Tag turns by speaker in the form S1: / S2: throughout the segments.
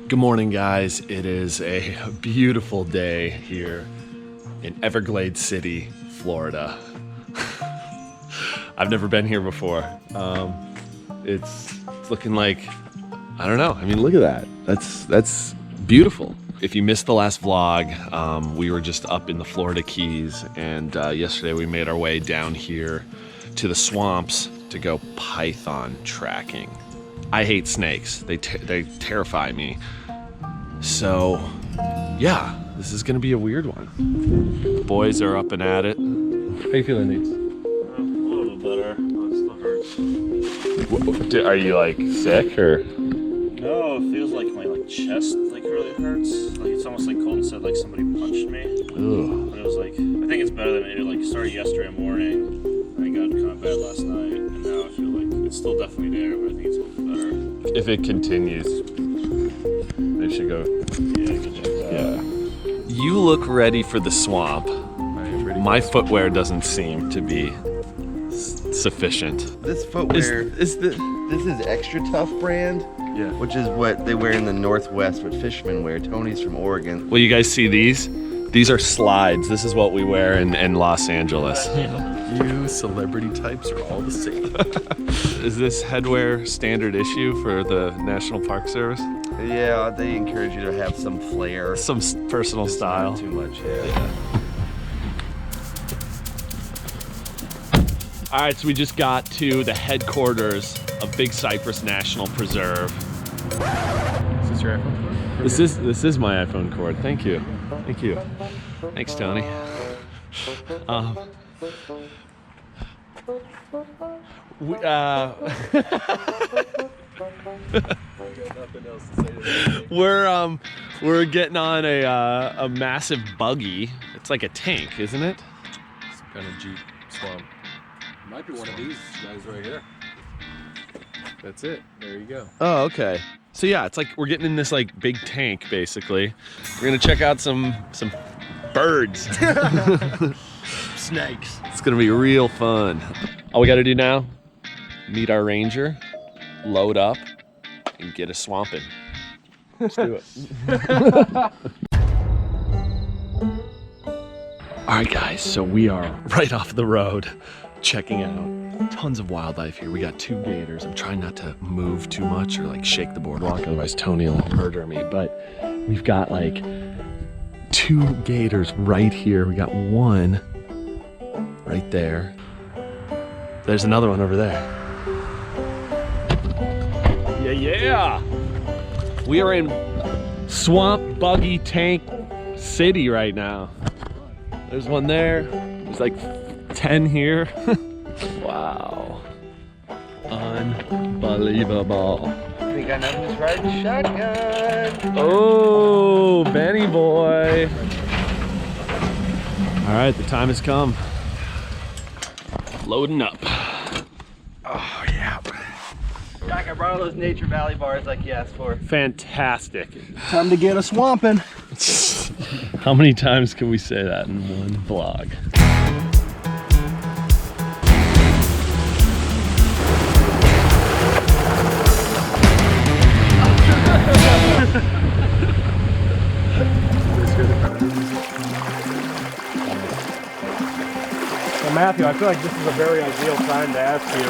S1: Good morning, guys. It is a beautiful day here in Everglades City, Florida. I've never been here before. It's looking like, I don't know. I mean, look at that. That's beautiful. If you missed the last vlog, we were just up in the Florida Keys, and yesterday we made our way down here to the swamps to go python tracking. I hate snakes. They terrify me. So, yeah, this is gonna be a weird one. The boys are up and at it. How you feeling, Nejc?
S2: A little bit better. It still hurts.
S1: Are you like sick or?
S2: No, it feels like my chest really hurts. Like it's almost like Colton said, like somebody punched me.
S1: Ugh.
S2: But it was like, I think it's better than it started yesterday morning. I got kind of bad last night, and now I feel like it's still definitely there, but I think it's a little better.
S1: If it continues, they should go.
S2: Yeah, I can check that out.
S1: You look ready for the swamp. My footwear doesn't seem to be sufficient.
S3: This footwear this is Extra Tough brand, which is what they wear in the Northwest, what fishermen wear. Tony's from Oregon.
S1: Well, you guys see these? These are slides. This is what we wear in Los Angeles.
S4: You celebrity types are all the same.
S1: Is this headwear standard issue for the National Park Service?
S3: Yeah, they encourage you to have some flair.
S1: Some personal
S3: Just
S1: style.
S3: not too much, yeah.
S1: All right, so we just got to the headquarters of Big Cypress National Preserve.
S4: Is this your iPhone cord?
S1: This is my iPhone cord. Thank you. Thank you. Thanks, Tony. We're getting on a massive buggy. It's like a tank, isn't it?
S4: Some kind of Jeep swamp. Might be one of these guys right here. That's it. There you go.
S1: Oh, okay. So yeah, it's like we're getting in this like big tank, basically. We're gonna check out some birds.
S4: Snakes.
S1: It's gonna be real fun. All we gotta do now, meet our ranger, load up, and get us swamping. Let's do it. All right, guys, so we are right off the road, checking out tons of wildlife here. We got 2 gators. I'm trying not to move too much or like shake the boardwalk, otherwise Tony will murder me. But we've got like 2 gators right here. We got one right there. There's another one over there. Yeah. We are in Swamp Buggy Tank City right now. There's one there. There's like 10 here. Wow. Unbelievable.
S3: We got nothing just riding shotgun.
S1: Oh, Benny boy. All right, the time has come. Loading up.
S3: Oh, yeah. Jack, I brought all those Nature Valley bars like you asked for.
S1: Fantastic.
S4: Time to get a swamping.
S1: How many times can we say that in one vlog?
S5: So Matthew, I feel like this is a very ideal time to ask you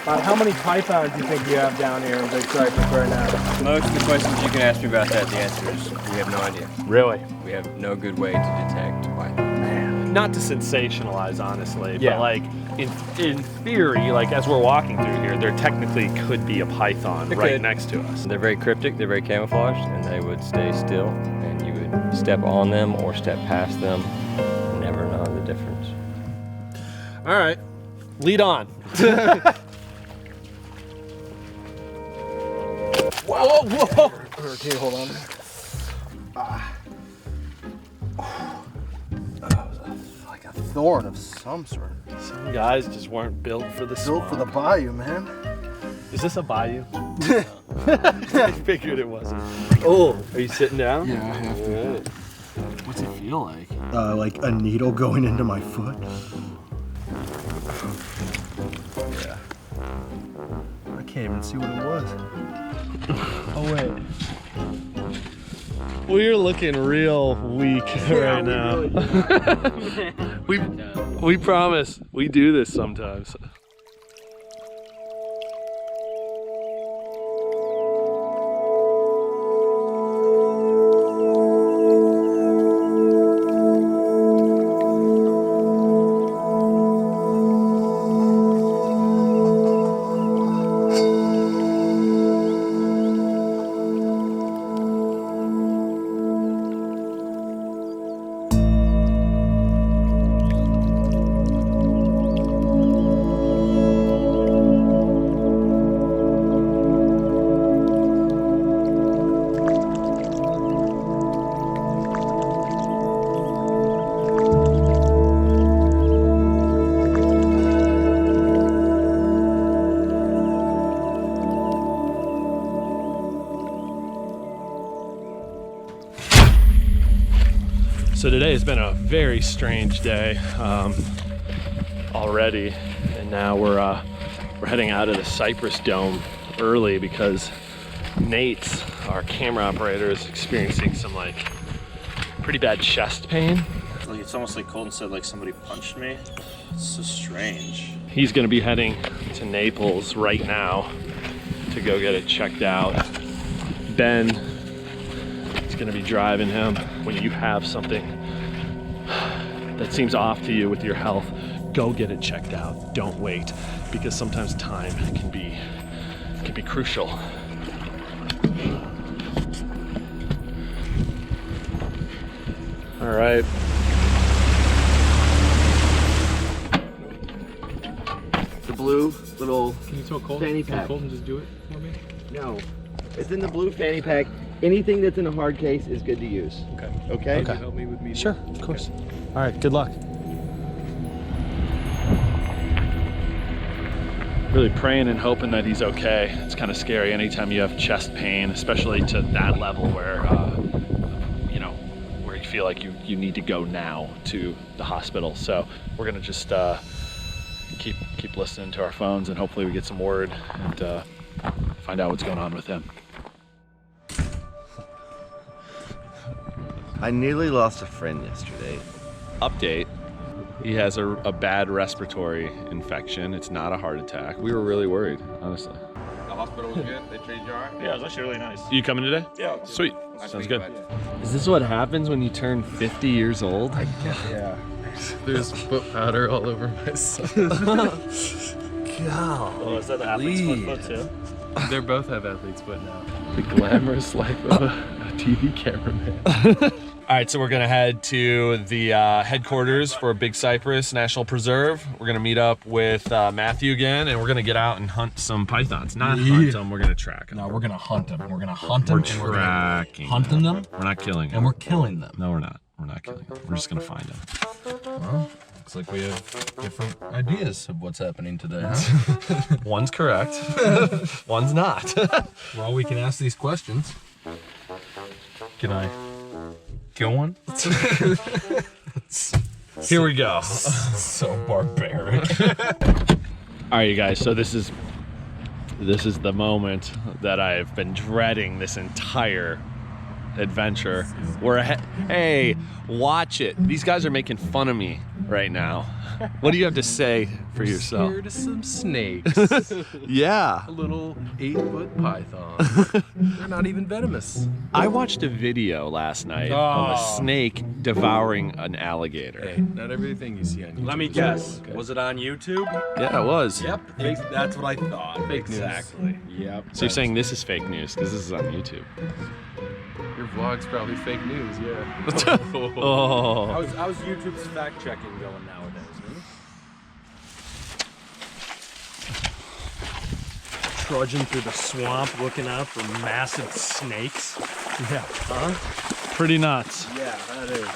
S5: about how many pythons you think you have down here in Big Cypress right now.
S6: Most of the questions you can ask me about that, the answer is we have no idea.
S1: Really?
S6: We have no good way to detect python.
S1: Not to sensationalize, honestly,
S5: Yeah.
S1: but like in theory, like as we're walking through here, there technically could be a python
S6: There
S1: right
S6: could.
S1: next to us.
S6: They're very cryptic, they're very camouflaged, and they would stay still, and you would step on them or step past them, and never know the difference.
S1: All right, lead on. Whoa, whoa.
S5: Can you hold on?
S4: Like a thorn of some sort.
S1: Some guys just weren't built for the swamp.
S4: Built for the bayou, man.
S1: Is this a bayou? I figured it wasn't. Oh, are you sitting down?
S4: Yeah, I have to.
S1: What's it feel like?
S4: Like a needle going into my foot.
S1: Yeah.
S4: I can't even see what it was. Oh wait.
S1: We're looking real weak right now. we promise we do this sometimes. So today has been a very strange day already, and now we're heading out of the Cypress Dome early because Nate, our camera operator, is experiencing some like pretty bad chest pain.
S2: Like it's almost like Colton said, like somebody punched me. It's so strange.
S1: He's gonna be heading to Naples right now to go get it checked out. Ben is gonna be driving him. When you have something that seems off to you with your health, go get it checked out. Don't wait, because sometimes time can be crucial. All right.
S3: The blue little
S5: Can you tell Colton?
S3: fanny
S5: Can
S3: pack.
S5: Colton just do it for me?
S3: No, it's in the blue fanny pack. Anything that's in a hard case is good to use.
S5: Okay.
S3: Okay?
S5: Can you help me with me?
S1: Sure, of course. All right, good luck. Really praying and hoping that he's okay. It's kind of scary anytime you have chest pain, especially to that level where, you know, where you feel like you need to go now to the hospital. So we're gonna just keep listening to our phones, and hopefully we get some word and find out what's going on with him.
S3: I nearly lost a friend yesterday.
S1: Update. He has a bad respiratory infection. It's not a heart attack. We were really worried, honestly.
S7: The hospital was good? They treated you all right?
S2: Yeah, it was actually really nice.
S1: You coming today?
S2: Yeah.
S1: Sweet.
S7: Nice
S1: Sounds
S7: meeting
S1: good.
S7: you,
S1: Is this what happens when you turn 50 years old?
S4: Yeah. There's foot powder all over myself.
S2: Oh, is that the athlete's foot too?
S4: They both have athlete's foot now. The glamorous life of a TV cameraman.
S1: All right, so we're gonna head to the headquarters for Big Cypress National Preserve. We're gonna meet up with Matthew again, and we're gonna get out and hunt some pythons. Not hunt them, we're gonna track them.
S8: No, we're gonna hunt them. We're gonna hunt them.
S1: We're tracking
S8: Hunting them,
S1: We're not killing them.
S8: and we're killing them.
S1: No, we're not. We're not killing them. We're just gonna find them.
S8: Well, looks like we have different ideas of what's happening today, huh?
S1: One's correct, one's not.
S8: Well, we can ask these questions. Can I kill one?
S1: Here we go.
S8: So barbaric.
S1: All right, you guys, so this is the moment that I've been dreading this entire adventure. Hey, watch it. These guys are making fun of me right now. What do you have to say for yourself?
S4: Scared of some snakes.
S1: Yeah.
S4: A little 8-foot python. They're not even venomous.
S1: I watched a video last night of a snake devouring an alligator.
S4: Hey, not everything you see on YouTube.
S5: Let me
S4: is
S5: guess.
S4: okay.
S5: Was it on YouTube?
S1: Yeah, it was.
S5: Yep. That's what I thought.
S4: Fake news.
S5: Exactly. Yep.
S1: So you're saying this is fake news because this is on YouTube.
S4: Your vlog's probably fake news, yeah.
S1: Oh.
S5: How's YouTube's fact checking going nowadays? Trudging through the swamp, looking out for massive snakes. Yeah. Huh?
S1: Pretty nuts.
S5: Yeah, that is.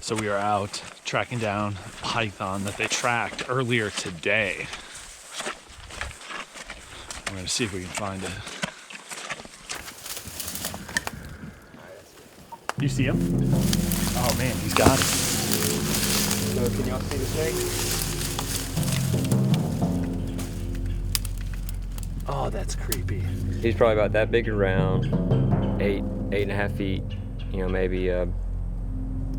S1: So we are out tracking down a python that they tracked earlier today. We're gonna see if we can find it.
S5: You see him?
S1: Oh man, he's got it.
S5: So can y'all see the snake?
S1: Oh, that's creepy.
S6: He's probably about that big around, 8.5 feet, you know, maybe a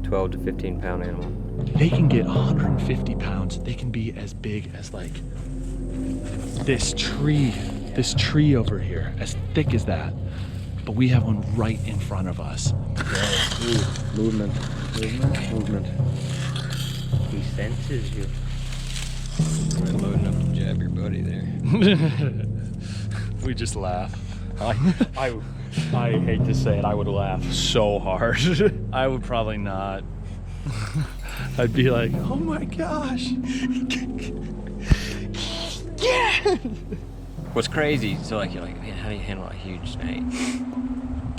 S6: 12 to 15 pound animal.
S1: They can get 150 pounds. They can be as big as like this tree over here, as thick as that. But we have one right in front of us.
S3: Ooh, movement.
S6: He senses you. We're loading up to jab your buddy there.
S1: We just laugh.
S5: I hate to say it, I would laugh so hard.
S1: I would probably not. I'd be like, oh my gosh. Yeah.
S6: What's crazy, so like you're like, man, how do you handle a huge snake?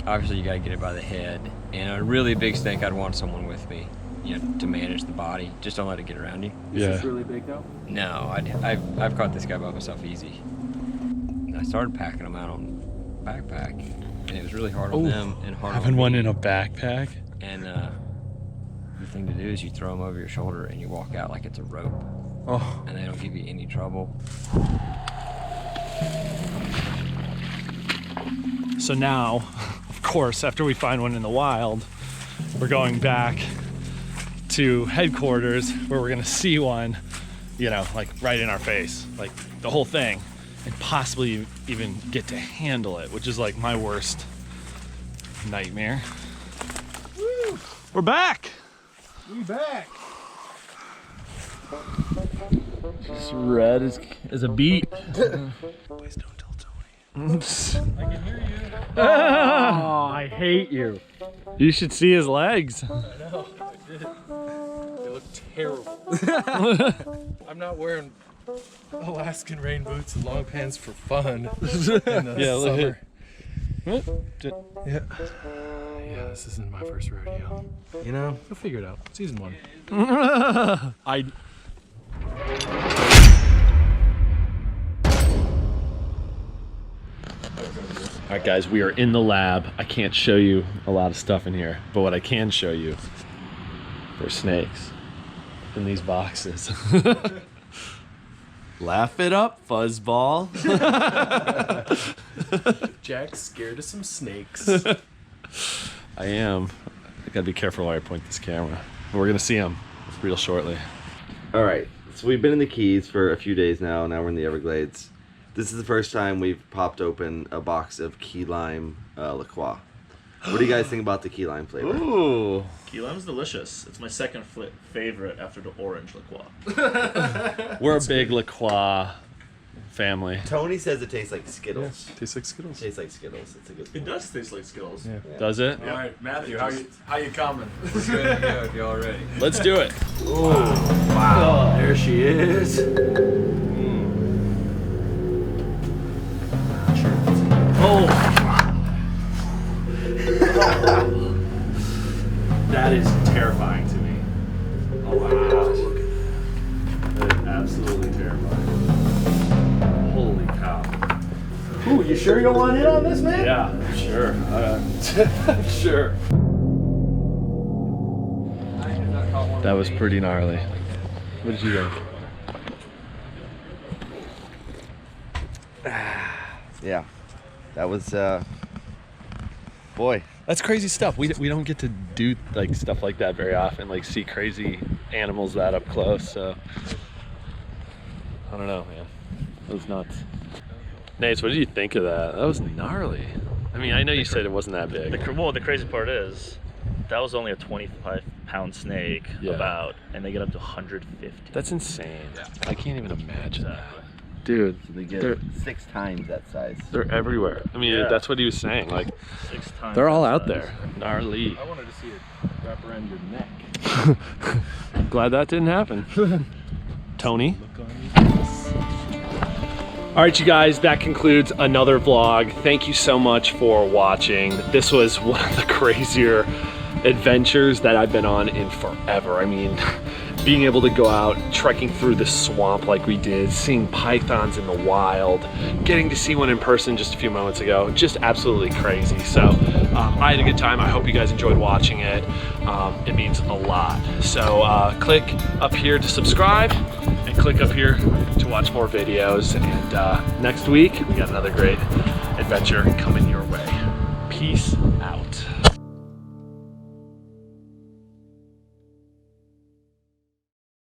S6: Obviously you gotta get it by the head. And a really big snake, I'd want someone with me, you know, to manage the body. Just don't let it get around you.
S1: Yeah.
S5: Is this really big though?
S6: No, I've caught this guy by myself easy. And I started packing them out on backpack, and it was really hard on them and hard on
S1: Having
S6: me.
S1: one in a backpack.
S6: And the thing to do is you throw them over your shoulder and you walk out like it's a rope.
S1: Oh.
S6: And they don't give you any trouble.
S1: So now, of course, after we find one in the wild, we're going back to headquarters where we're gonna see one, you know, like right in our face, like the whole thing, and possibly even get to handle it, which is like my worst nightmare. Woo! We're back!
S5: We back.
S1: Just red as a beet. Please don't tell Tony.
S5: I can hear you.
S1: Oh, I hate you. You should see his legs.
S8: I know, I did. They look terrible. I'm not wearing Alaskan rain boots and long pants for fun in the summer. Yeah. Yeah, this isn't my first rodeo.
S3: You know?
S8: You'll figure it out. Season 1.
S1: All right, guys, we are in the lab. I can't show you a lot of stuff in here, but what I can show you, there's snakes in these boxes. Laugh it up, fuzzball.
S8: Jack's scared of some snakes.
S1: I am. I gotta be careful while I point this camera. But we're gonna see them real shortly.
S3: All right, so we've been in the Keys for a few days now. Now we're in the Everglades. This is the first time we've popped open a box of key lime La Croix. What do you guys think about the key lime flavor?
S1: Ooh.
S2: Key lime's delicious. It's my second favorite after the orange La Croix.
S1: We're a big La Croix family.
S3: Tony says it tastes like Skittles.
S8: Tastes like Skittles.
S3: It tastes like Skittles. It's a good
S2: It
S3: point.
S2: does taste like Skittles.
S8: Yeah.
S1: Does it?
S5: All right, Matthew, how you coming?
S6: We're good to go if y'all ready.
S1: Let's do it.
S5: Wow, there she is. Oh. That is terrifying to me. Oh my gosh. That is absolutely terrifying. Holy cow. Ooh, you sure you don't want in on this, man? Yeah, sure. Sure.
S1: That was pretty gnarly. What did you think?
S3: Yeah, that was, boy.
S1: That's crazy stuff. We don't get to do like stuff like that very often, like see crazy animals that up close. So I don't know, man. That was nuts. Nejc, what did you think of that? That was gnarly. I mean, I know you said it wasn't that big.
S9: The crazy part is that was only a 25-pound snake,
S1: Yeah.
S9: and they get up to 150.
S1: That's insane. I can't even imagine that. Dude,
S3: So they get 6 times that size.
S1: they're everywhere. I mean,
S9: Yeah.
S1: that's what he was saying. Like,
S9: 6 times.
S1: they're all
S9: that
S1: out
S9: size.
S1: there. Gnarly.
S8: I wanted to see it wrap around your neck.
S1: Glad that didn't happen. Tony. All right, you guys, that concludes another vlog. Thank you so much for watching. This was one of the crazier adventures that I've been on in forever. I mean, being able to go out trekking through the swamp like we did, seeing pythons in the wild, getting to see one in person just a few moments ago, just absolutely crazy. So I had a good time. I hope you guys enjoyed watching it. It means a lot. So click up here to subscribe and click up here to watch more videos. And next week, we got another great adventure coming